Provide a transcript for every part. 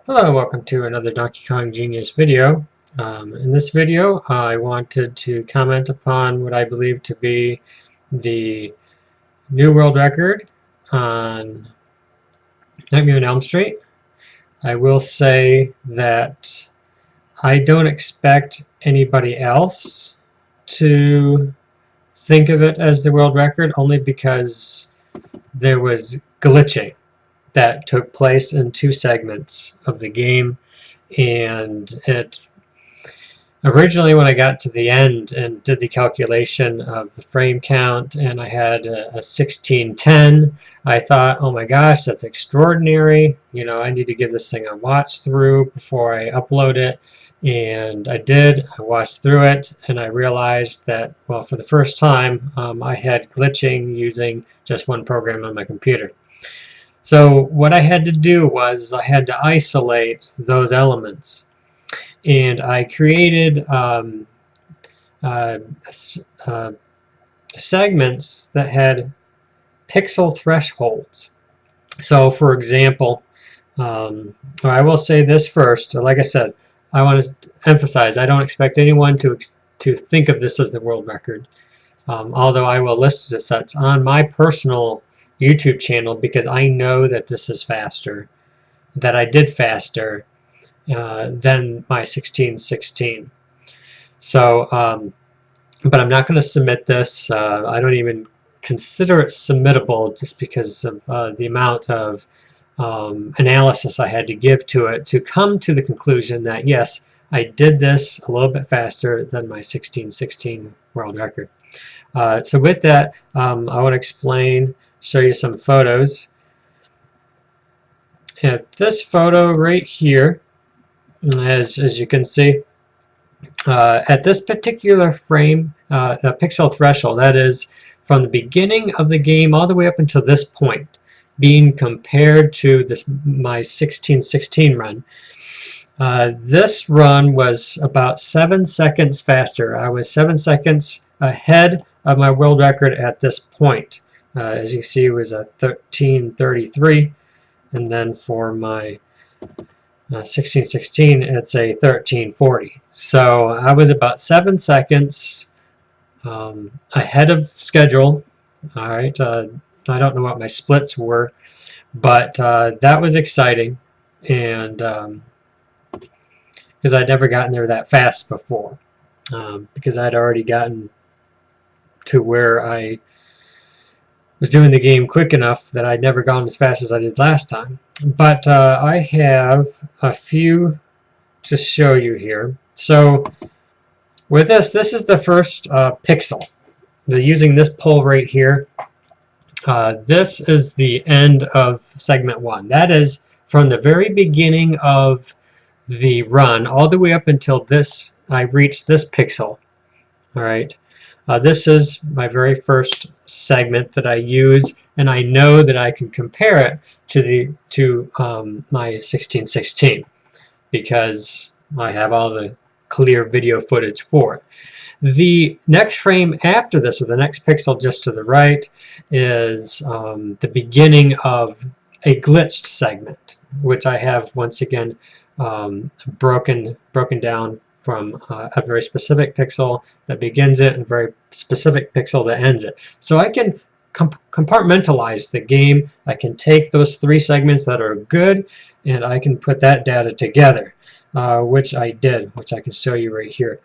Hello and welcome to another Donkey Kong Genius video. In this video I wanted to comment upon what I believe to be the new world record on Nightmare on Elm Street. I will say that I don't expect anybody else to think of it as the world record, only because there was glitching that took place in two segments of the game, and it originally, when I got to the end and did the calculation of the frame count and I had a 1610, I thought, oh my gosh, that's extraordinary. You know, I need to give this thing a watch through before I upload it. And I did. I watched through it and I realized that, well, for the first time, I had glitching using just one program on my computer. So what I had to do was I had to isolate those elements, and I created uh, segments that had pixel thresholds. So, for example, I will say this first. Like I said, I want to emphasize I don't expect anyone to think of this as the world record, although I will list it as such on my personal YouTube channel, because I know that this is faster, that I did faster than my 1616. So, but I'm not going to submit this. I don't even consider it submittable, just because of the amount of analysis I had to give to it to come to the conclusion that yes, I did this a little bit faster than my 1616 world record. So with that, I want to show you some photos. And this photo right here, as you can see, at this particular frame, the pixel threshold, that is from the beginning of the game all the way up until this point, being compared to my 1616 run. This run was about 7 seconds faster. I was 7 seconds ahead of my world record at this point. As you can see, it was a 13:33, and then for my 1616, it's a 13:40. So I was about 7 seconds ahead of schedule. All right, I don't know what my splits were, but that was exciting, and because I'd never gotten there that fast before, because I'd already gotten to where I was doing the game quick enough that I'd never gone as fast as I did last time. But I have a few to show you here. So with this is the first pixel. Using this pole right here, this is the end of segment 1. That is from the very beginning of the run all the way up until I reached this pixel. All right. This is my very first segment that I use, and I know that I can compare it to my 1616 because I have all the clear video footage for it. The next frame after this, or the next pixel just to the right, is the beginning of a glitched segment, which I have once again broken down from a very specific pixel that begins it and a very specific pixel that ends it. So I can compartmentalize the game. I can take those 3 segments that are good and I can put that data together, which I did, which I can show you right here.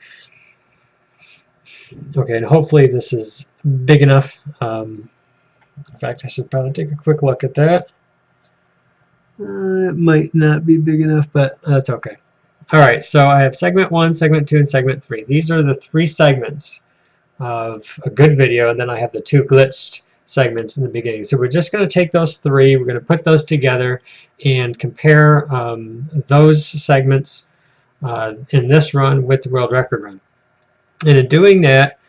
Okay, and hopefully this is big enough. In fact, I should probably take a quick look at that. It might not be big enough, but that's okay. All right, so I have segment 1, segment 2, and segment 3. These are the 3 segments of a good video, and then I have the 2 glitched segments in the beginning. So we're just going to take those 3, we're going to put those together and compare those segments in this run with the world record run. And in doing that,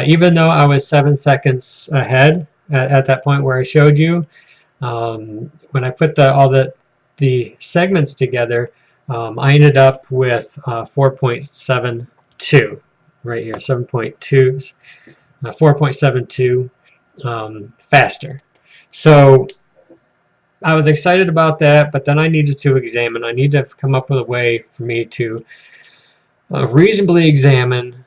even though I was 7 seconds ahead at that point where I showed you, when I put all the segments together, I ended up with 4.72 right here, 4.72 faster. So I was excited about that, but then I needed to examine. I need to come up with a way for me to reasonably examine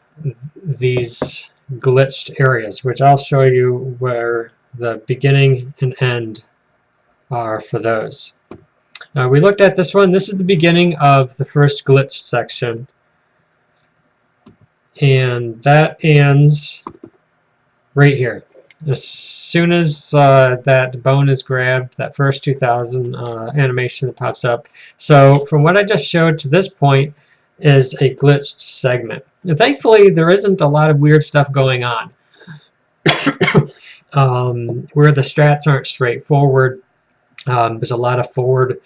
these glitched areas, which I'll show you where the beginning and end are for those. We looked at this one. This is the beginning of the first glitched section, and that ends right here. As soon as that bone is grabbed, that first 2000 animation that pops up. So from what I just showed to this point is a glitched segment. And thankfully, there isn't a lot of weird stuff going on. Where the strats aren't straightforward, there's a lot of forward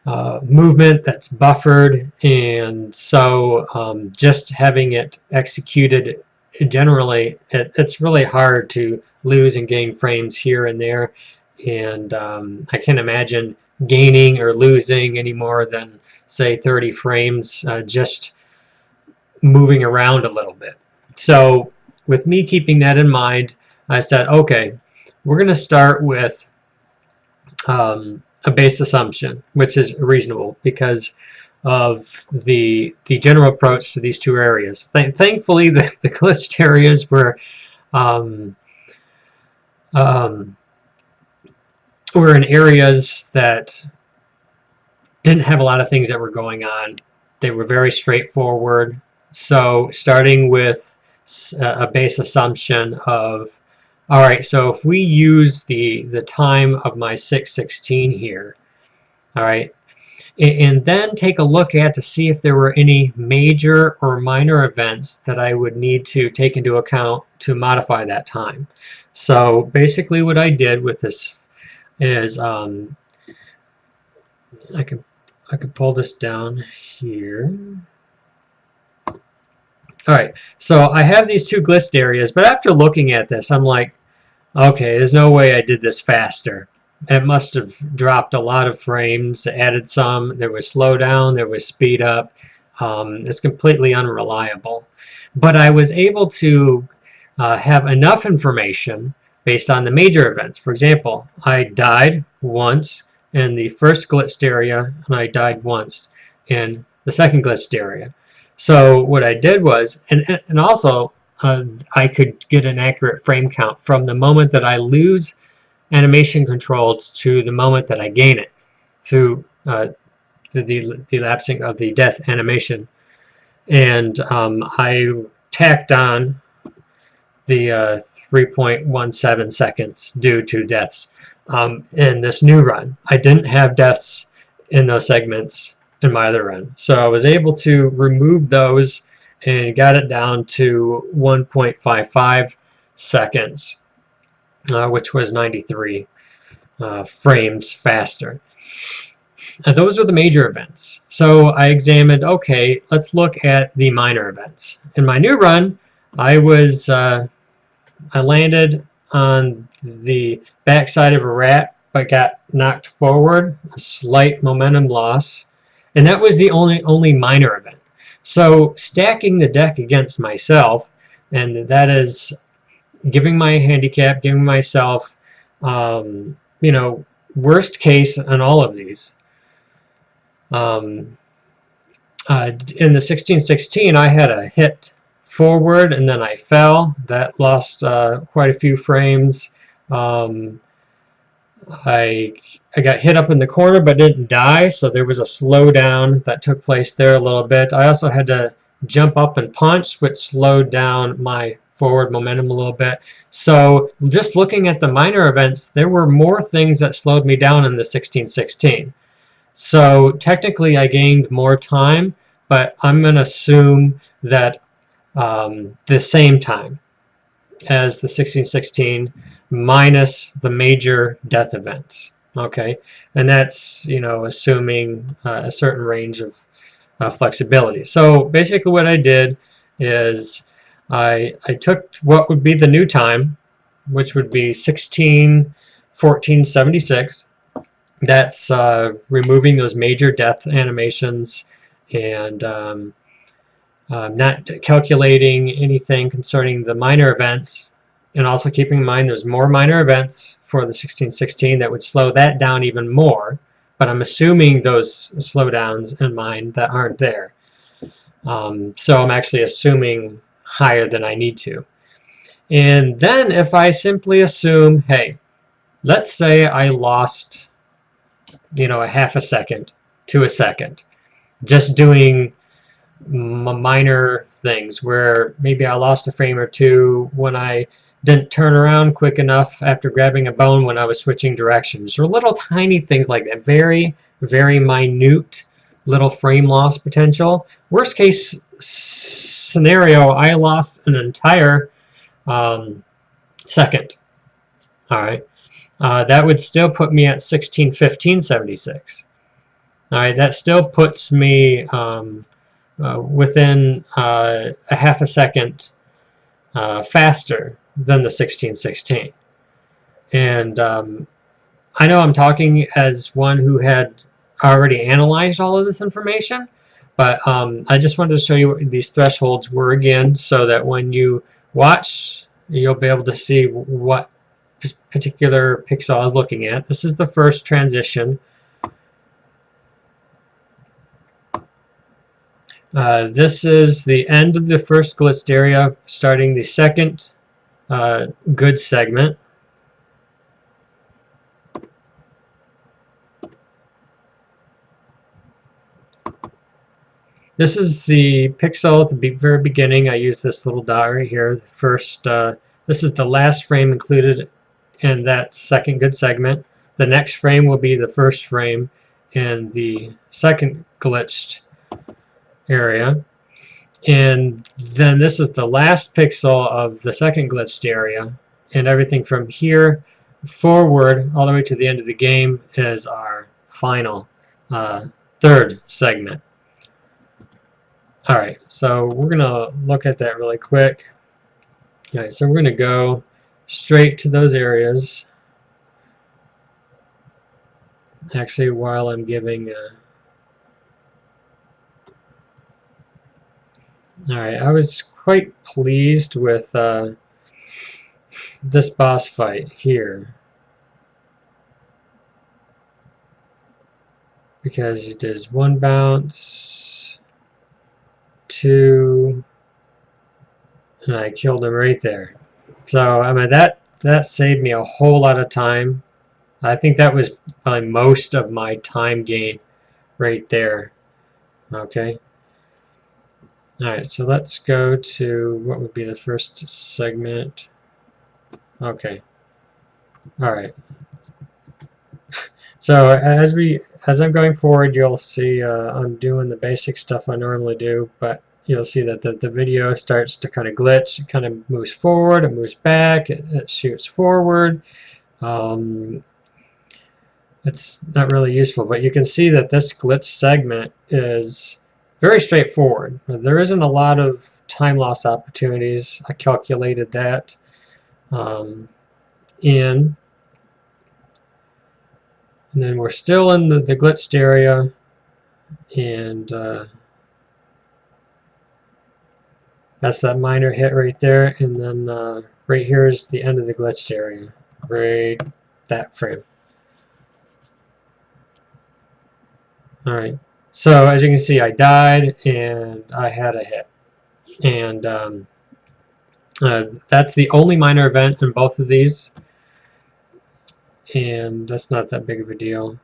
movement that's buffered, and so just having it executed, generally it's really hard to lose and gain frames here and there, and I can't imagine gaining or losing any more than say 30 frames just moving around a little bit. So with me keeping that in mind, I said, okay, we're going to start with a base assumption, which is reasonable because of the general approach to these two areas. Thankfully, the glitched areas were in areas that didn't have a lot of things that were going on. They were very straightforward. So starting with a base assumption of, all right, so if we use the time of my 616 here, all right, and then take a look at to see if there were any major or minor events that I would need to take into account to modify that time. So basically what I did with this is I could pull this down here. All right, so I have these two glitched areas, but after looking at this, I'm like, okay, there's no way I did this faster. It must have dropped a lot of frames, added some, there was slowdown, there was speed up. It's completely unreliable. But I was able to have enough information based on the major events. For example, I died once in the first glitched area, and I died once in the second glitched area. So what I did was, and also I could get an accurate frame count from the moment that I lose animation control to the moment that I gain it through the elapsing of the death animation. And I tacked on the 3.17 seconds due to deaths in this new run. I didn't have deaths in those segments in my other run. So I was able to remove those and got it down to 1.55 seconds, which was 93 frames faster. Those are the major events. So I examined, okay, let's look at the minor events. In my new run, I landed on the backside of a rat, but got knocked forward, a slight momentum loss, and that was the only minor event. So stacking the deck against myself, and that is giving my handicap, giving myself, you know, worst case on all of these. In the 1616, I had a hit forward and then I fell. That lost quite a few frames. I got hit up in the corner but didn't die, so there was a slowdown that took place there a little bit. I also had to jump up and punch, which slowed down my forward momentum a little bit. So just looking at the minor events, there were more things that slowed me down in the 1616. So technically I gained more time, but I'm going to assume that the same time as the 1616 minus the major death events. Okay, and that's, you know, assuming a certain range of flexibility. So basically what I did is I took what would be the new time, which would be 16:14:76. That's removing those major death animations and not calculating anything concerning the minor events. And also keeping in mind there's more minor events for the 1616 that would slow that down even more, but I'm assuming those slowdowns in mine that aren't there. So I'm actually assuming higher than I need to. And then if I simply assume, hey, let's say I lost, a half a second to a second, just doing minor things where maybe I lost a frame or two when I didn't turn around quick enough after grabbing a bone when I was switching directions, or little tiny things like that. Very, very minute little frame loss potential. Worst case scenario, I lost an entire second. All right, that would still put me at 16:15.76. All right, that still puts me within a half a second faster than the 1616. And I know I'm talking as one who had already analyzed all of this information, but I just wanted to show you what these thresholds were again, so that when you watch, you'll be able to see what particular pixel I was looking at. This is the first transition. This is the end of the first glitched area, starting the second good segment. This is the pixel at the very beginning. I use this little dot right here. This is the last frame included in that second good segment. The next frame will be the first frame in the second glitched area. And then this is the last pixel of the second glitched area. And everything from here forward all the way to the end of the game is our final third segment. Alright, so we're going to look at that really quick. Alright, so we're going to go straight to those areas. Actually, while I'm giving... Alright, I was quite pleased with this boss fight here, because it does one bounce, two, and I killed him right there. So I mean that saved me a whole lot of time. I think that was probably most of my time gain right there. Okay. Alright, so let's go to what would be the first segment. Okay. Alright. So as I'm going forward, you'll see I'm doing the basic stuff I normally do, but you'll see that the video starts to kind of glitch. It kind of moves forward, it moves back, it shoots forward. It's not really useful, but you can see that this glitch segment is very straightforward. There isn't a lot of time loss opportunities. I calculated that in. And then we're still in the glitched area, and that's that minor hit right there, and then right here is the end of the glitched area, right that frame. Alright, so as you can see, I died and I had a hit, and that's the only minor event in both of these. And that's not that big of a deal.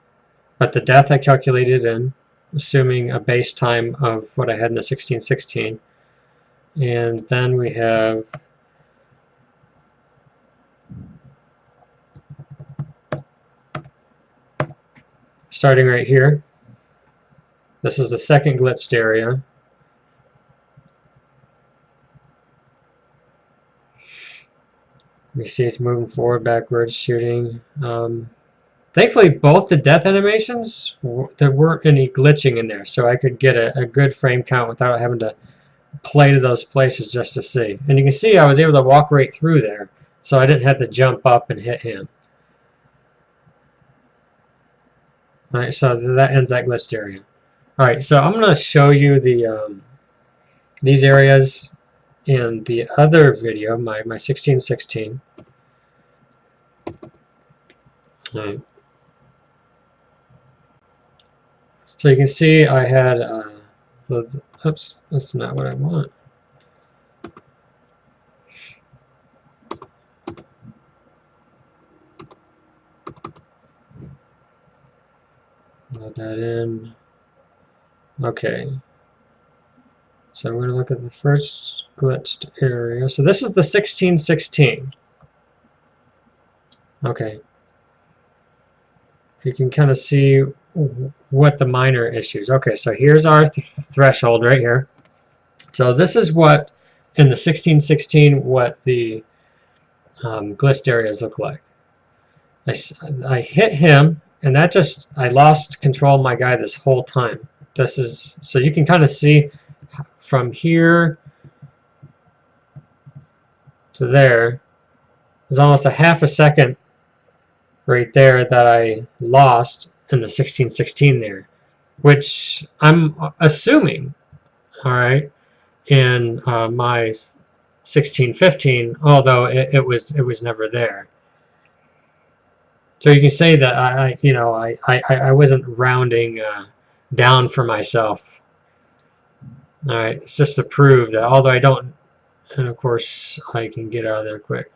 But the death I calculated in, assuming a base time of what I had in the 1616. And then we have starting right here. This is the second glitched area. You see it's moving forward, backwards, shooting. Thankfully, both the death animations, there weren't any glitching in there, so I could get a good frame count without having to play to those places just to see. And you can see I was able to walk right through there, so I didn't have to jump up and hit him. Alright, so that ends that glitched area. Alright, so I'm going to show you the these areas in the other video, my 1616. Right. So you can see I had, oops, that's not what I want. Load that in. Okay. So we're going to look at the first glitched area. So this is the 1616. Okay. You can kind of see what the minor issues. Okay, so here's our threshold right here. So this is what, in the 1616, what the glitched areas look like. I hit him, and that just, I lost control of my guy this whole time. This is, so you can kind of see from here to there, there's almost a half a second right there that I lost in the 1616 there, which I'm assuming, all right, in my 1615, although it was never there. So you can say that I wasn't rounding down for myself. All right, it's just to prove that, although I don't, and of course I can get out of there quick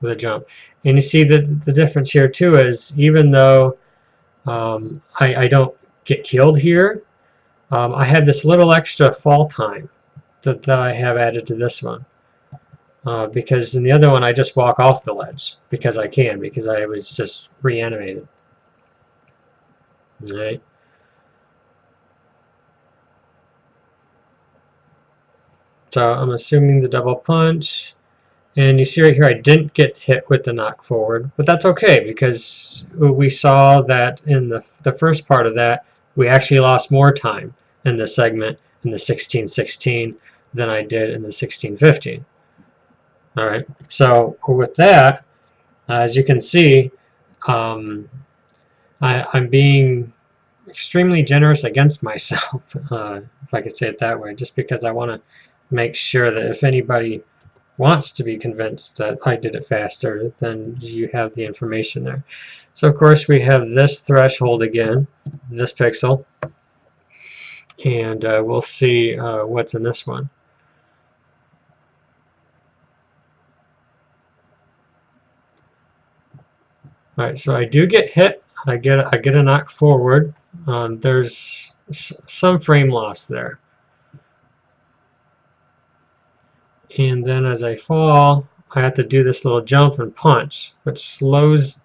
with a jump. And you see that the difference here too is, even though I don't get killed here, I have this little extra fall time that I have added to this one. Because in the other one I just walk off the ledge because I can, because I was just reanimated. All right. So I'm assuming the double punch, and you see right here I didn't get hit with the knock forward, but that's okay because we saw that in the first part of that we actually lost more time in the segment in the 1616 than I did in the 1615. All right, so with that, as you can see, I'm being extremely generous against myself, if I could say it that way, just because I want to make sure that if anybody wants to be convinced that I did it faster, then you have the information there. So of course we have this threshold again, this pixel, and we'll see what's in this one. Alright, so I do get hit. I get a knock forward. There's some frame loss there. And then as I fall, I have to do this little jump and punch, which slows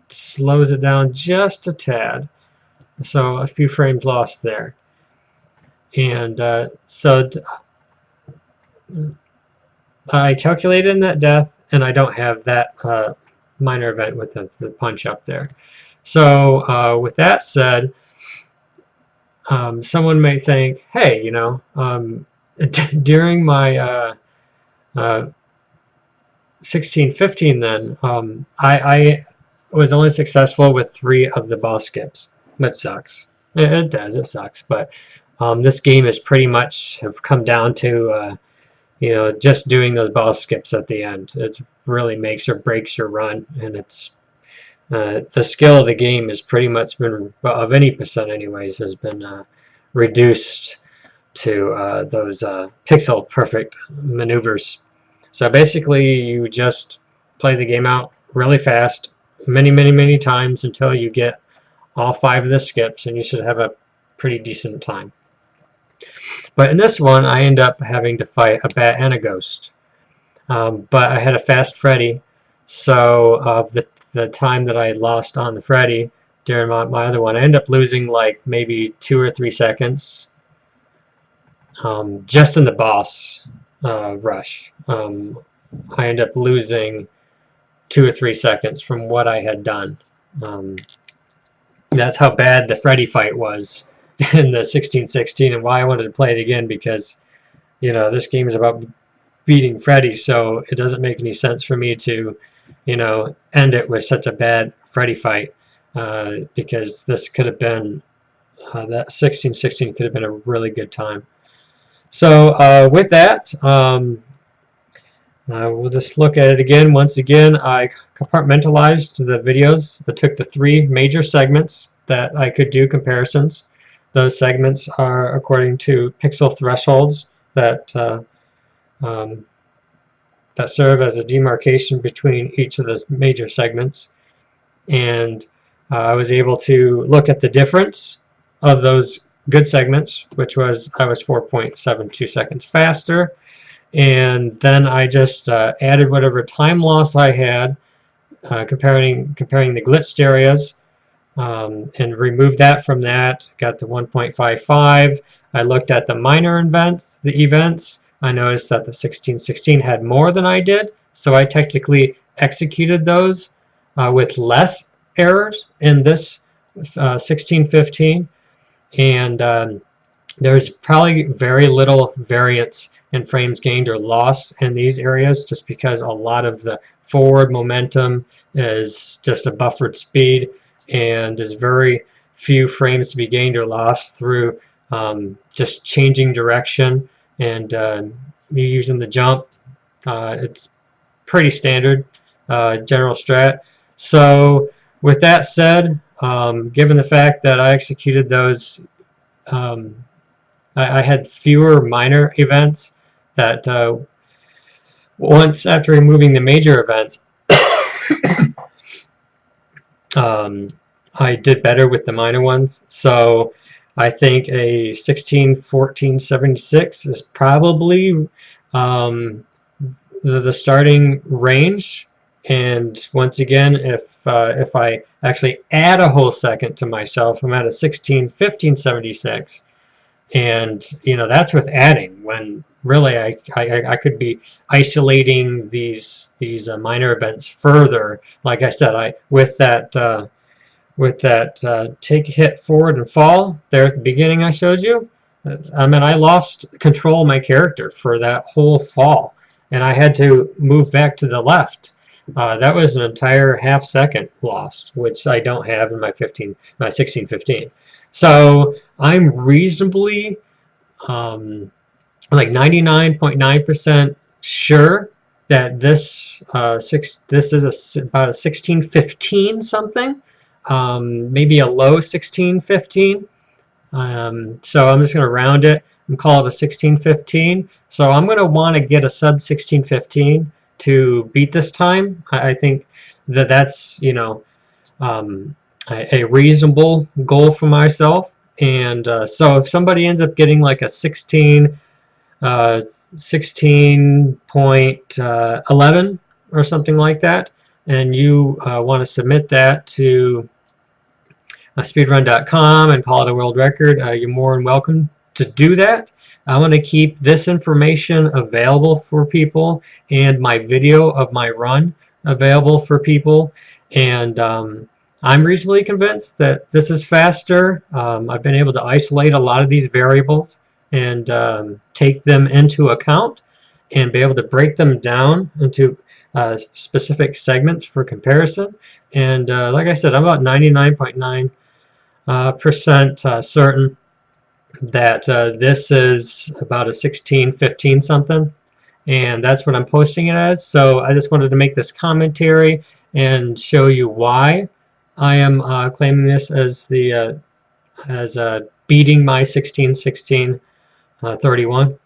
it down just a tad. So a few frames lost there. And so I calculated in that death, and I don't have that minor event with the punch up there. So with that said, someone may think, hey, you know, during my 1615 then, I was only successful with 3 of the boss skips. That sucks. It does, it sucks, but this game is pretty much have come down to you know, just doing those boss skips at the end. It really makes or breaks your run, and it's the skill of the game is pretty much been, of any percent anyways, has been reduced to those pixel perfect maneuvers. So basically you just play the game out really fast, many times until you get all 5 of the skips, and you should have a pretty decent time. But in this one, I end up having to fight a bat and a ghost. But I had a fast Freddy, so the time that I lost on the Freddy during my other one, I end up losing like maybe 2 or 3 seconds just in the boss rush. I end up losing 2 or 3 seconds from what I had done. That's how bad the Freddy fight was in the 1616, and why I wanted to play it again, because you know, this game is about beating Freddy, so it doesn't make any sense for me to, you know, end it with such a bad Freddy fight, because this could have been that 1616 could have been a really good time. So with that, We'll just look at it again. Once again, I compartmentalized the videos. I took the 3 major segments that I could do comparisons. Those segments are according to pixel thresholds that um, that serve as a demarcation between each of those major segments. And I was able to look at the difference of those good segments, which was I was 4.72 seconds faster. And then I just added whatever time loss I had, comparing the blitzed areas, and removed that from that. Got the 1.55. I looked at the minor events. I noticed that the 1616 had more than I did, so I technically executed those with less errors in this 1615, and there's probably very little variance in frames gained or lost in these areas, just because a lot of the forward momentum is just a buffered speed, and there's very few frames to be gained or lost through just changing direction and you using the jump. It's pretty standard general strat. So with that said, given the fact that I executed those, I had fewer minor events that once after removing the major events, I did better with the minor ones. So I think a 16-14-76 is probably the starting range. And once again, if I actually add a whole second to myself, I'm at a 16-15-76. And that's with adding, when really I could be isolating these minor events further. Like I said, with that take, hit, forward, and fall there at the beginning I showed you, I mean, I lost control of my character for that whole fall, and I had to move back to the left. That was an entire half second lost, which I don't have in my 1615. So I'm reasonably like 99.9% sure that this is about a 1615 something, maybe a low 1615. So I'm just going to round it and call it a 1615. So I'm going to want to get a sub 1615 to beat this time. I think that's a reasonable goal for myself. And so if somebody ends up getting like a 16.11 or something like that, and you want to submit that to speedrun.com and call it a world record, you're more than welcome to do that. I want to keep this information available for people, and my video of my run available for people. And I'm reasonably convinced that this is faster. I've been able to isolate a lot of these variables and take them into account and be able to break them down into specific segments for comparison. And like I said, I'm about 99.9% certain that this is about a 1615 something, and that's what I'm posting it as. So I just wanted to make this commentary and show you why I am claiming this as the beating my 16-16-31,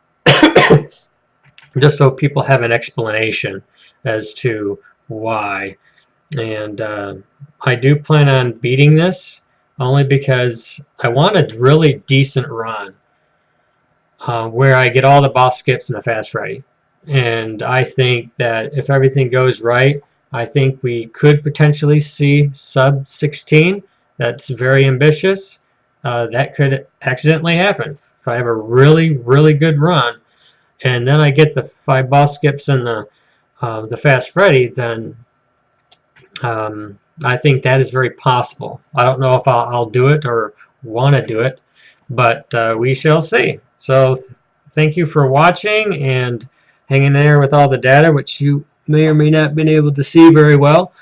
just so people have an explanation as to why. And I do plan on beating this, only because I want a really decent run where I get all the boss skips and the fast Freddy. And I think that if everything goes right, I think we could potentially see sub 16. That's very ambitious. That could accidentally happen. If I have a really, really good run, and then I get the 5 boss skips and the fast Freddy, then I think that is very possible. I don't know if I'll do it or want to do it, but we shall see. So thank you for watching and hanging there with all the data, which you may or may not have been able to see very well.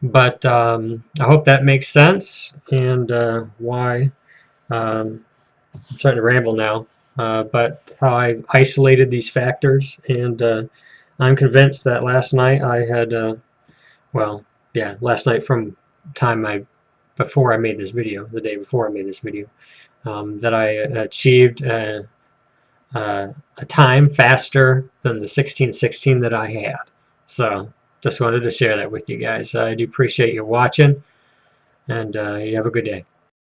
But I hope that makes sense, and why I'm starting to ramble now. But how I isolated these factors and I'm convinced that last night I had, well, yeah, last night from before I made this video, the day before I made this video, that I achieved a time faster than the 1616 that I had. So just wanted to share that with you guys. I do appreciate you watching, and you have a good day.